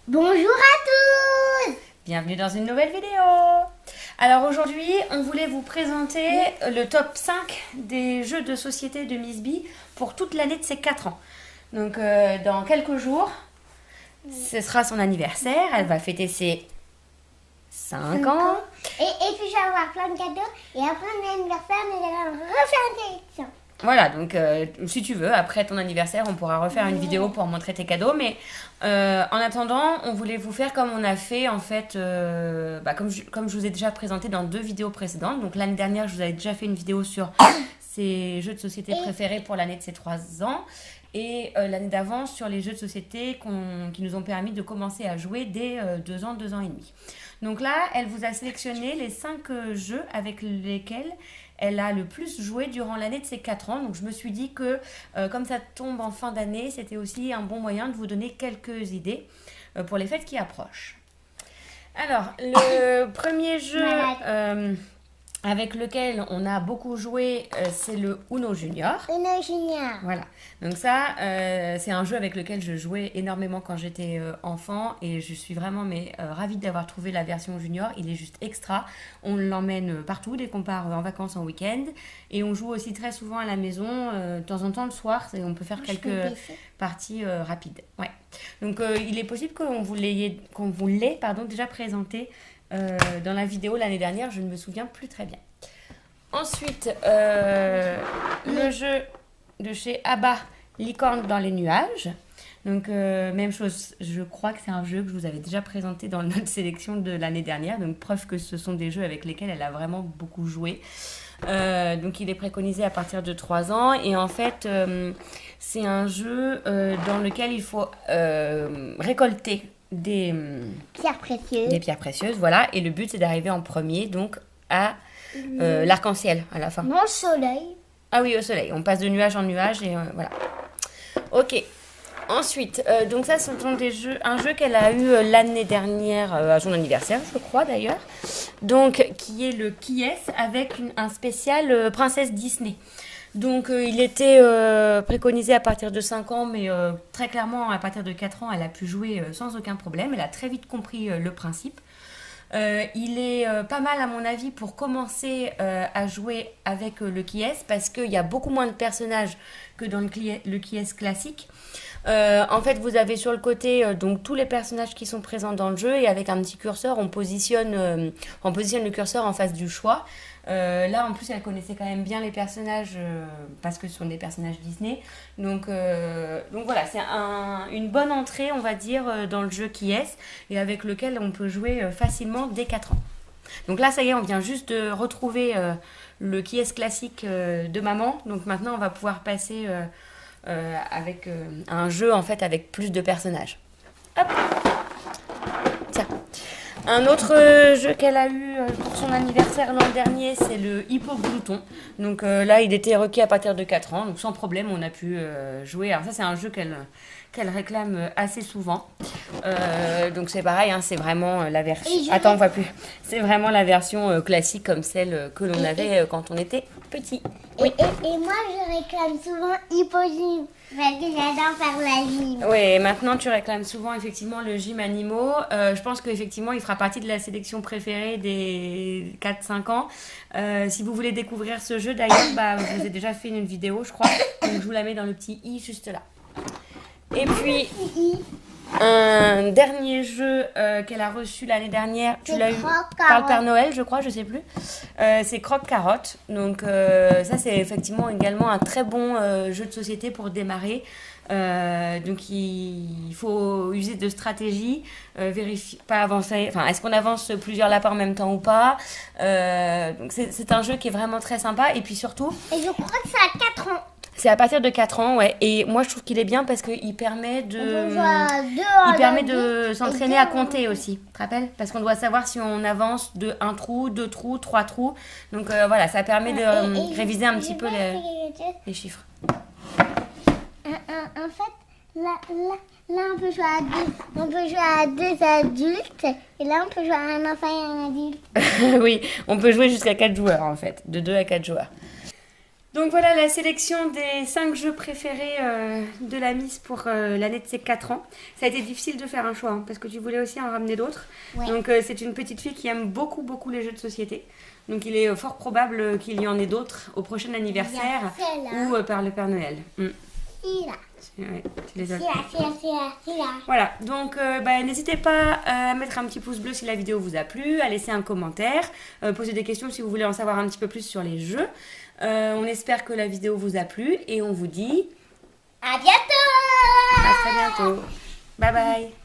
Bonjour à tous! Bienvenue dans une nouvelle vidéo. Alors aujourd'hui, on voulait vous présenter le top 5 des jeux de société de Miss B pour toute l'année de ses 4 ans. Donc dans quelques jours, ce sera son anniversaire. Elle va fêter ses 5 ans. Et puis je vais avoir plein de cadeaux. Et après mon anniversaire, nous allons refaire une sélection. Voilà, donc si tu veux, après ton anniversaire, on pourra refaire une vidéo pour montrer tes cadeaux. Mais en attendant, on voulait vous faire comme on a fait, en fait, comme je vous ai déjà présenté dans 2 vidéos précédentes. Donc l'année dernière, je vous avais déjà fait une vidéo sur ses jeux de société préférés pour l'année de ses 3 ans. Et l'année d'avant, sur les jeux de société qui nous ont permis de commencer à jouer dès 2 ans, 2 ans et demi. Donc là, elle vous a sélectionné les 5 jeux avec lesquels elle a le plus joué durant l'année de ses 4 ans. Donc je me suis dit que comme ça tombe en fin d'année, c'était aussi un bon moyen de vous donner quelques idées pour les fêtes qui approchent. Alors, le premier jeu avec lequel on a beaucoup joué, c'est le Uno Junior. Uno Junior. Voilà. Donc ça, c'est un jeu avec lequel je jouais énormément quand j'étais enfant et je suis vraiment ravie d'avoir trouvé la version junior. Il est juste extra. On l'emmène partout dès qu'on part en vacances en week-end et on joue aussi très souvent à la maison, de temps en temps le soir. On peut faire quelques parties rapides. Ouais. Donc il est possible qu'on vous l'ait déjà présenté dans la vidéo l'année dernière, je ne me souviens plus très bien. Ensuite, le jeu de chez ABBA, Licorne dans les nuages. Donc, même chose, je crois que c'est un jeu que je vous avais déjà présenté dans notre sélection de l'année dernière. Donc, preuve que ce sont des jeux avec lesquels elle a vraiment beaucoup joué. Donc, il est préconisé à partir de 3 ans. Et en fait, c'est un jeu dans lequel il faut récolter des pierres précieuses, voilà, et le but c'est d'arriver en premier donc à l'arc-en-ciel à la fin. Non, au soleil. Ah oui, au soleil, on passe de nuage en nuage et voilà. Ok, ensuite, donc ça ce sont un jeu qu'elle a eu l'année dernière à son anniversaire, je crois d'ailleurs, donc qui est le Qui est avec un spécial princesse Disney. Donc il était préconisé à partir de 5 ans, mais très clairement à partir de 4 ans, elle a pu jouer sans aucun problème. Elle a très vite compris le principe. Il est pas mal à mon avis pour commencer à jouer avec le Qui est parce qu'il y a beaucoup moins de personnages que dans le Qui est classique. En fait, vous avez sur le côté donc tous les personnages qui sont présents dans le jeu et avec un petit curseur, on positionne le curseur en face du choix. Là, en plus, elle connaissait quand même bien les personnages parce que ce sont des personnages Disney. Donc voilà, c'est une bonne entrée, on va dire, dans le jeu Qui est et avec lequel on peut jouer facilement dès 4 ans. Donc là, ça y est, on vient juste de retrouver le Qui est classique de maman. Donc maintenant, on va pouvoir passer avec un jeu en fait avec plus de personnages. Hop. Tiens. Un autre jeu qu'elle a eu pour son anniversaire l'an dernier, c'est le Hippoglouton. Donc là, il était requis à partir de 4 ans. Donc sans problème, on a pu jouer. Alors ça, c'est un jeu qu'elle réclame assez souvent. Donc c'est pareil, hein, c'est vraiment la version... Attends, on voit plus. C'est vraiment la version classique comme celle que l'on avait quand on était petit. Oui. Et moi, je réclame souvent Hippogym. Parce que j'adore faire la gym. Oui, et maintenant tu réclames souvent effectivement le gym animaux. Je pense qu'effectivement il fera partie de la sélection préférée des 4-5 ans. Si vous voulez découvrir ce jeu d'ailleurs, je vous ai déjà fait une vidéo je crois. Donc je vous la mets dans le petit i juste là. Et puis un dernier jeu qu'elle a reçu l'année dernière, tu l'as eu par le Père Noël je crois, je sais plus. C'est Croque-Carotte. Donc ça c'est effectivement également un très bon jeu de société pour démarrer. Donc il faut user de stratégie, vérifier, pas avancer. Enfin, est-ce qu'on avance plusieurs lapins en même temps ou pas? Donc c'est un jeu qui est vraiment très sympa et puis surtout. Et je crois que c'est à 4 ans. C'est à partir de 4 ans, ouais. Et moi, je trouve qu'il est bien parce qu'il permet de s'entraîner à compter aussi. Tu te rappelles? Parce qu'on doit savoir si on avance de 1 trou, 2 trous, 3 trous. Donc voilà, ça permet de réviser un petit peu les chiffres. En fait, là, on peut jouer à 2 adultes. Et là, on peut jouer à un enfant et un adulte. Oui, on peut jouer jusqu'à 4 joueurs en fait. De 2 à 4 joueurs. Donc voilà la sélection des 5 jeux préférés de la Miss pour l'année de ses 4 ans. Ça a été difficile de faire un choix parce que tu voulais aussi en ramener d'autres. Ouais. Donc c'est une petite fille qui aime beaucoup les jeux de société. Donc il est fort probable qu'il y en ait d'autres au prochain anniversaire ou par le Père Noël. Celui-là. Ouais, tu les as. Celui-là. Voilà, donc n'hésitez pas à mettre un petit pouce bleu si la vidéo vous a plu, à laisser un commentaire, poser des questions si vous voulez en savoir un petit peu plus sur les jeux. On espère que la vidéo vous a plu et on vous dit À bientôt! à très bientôt. Bye bye!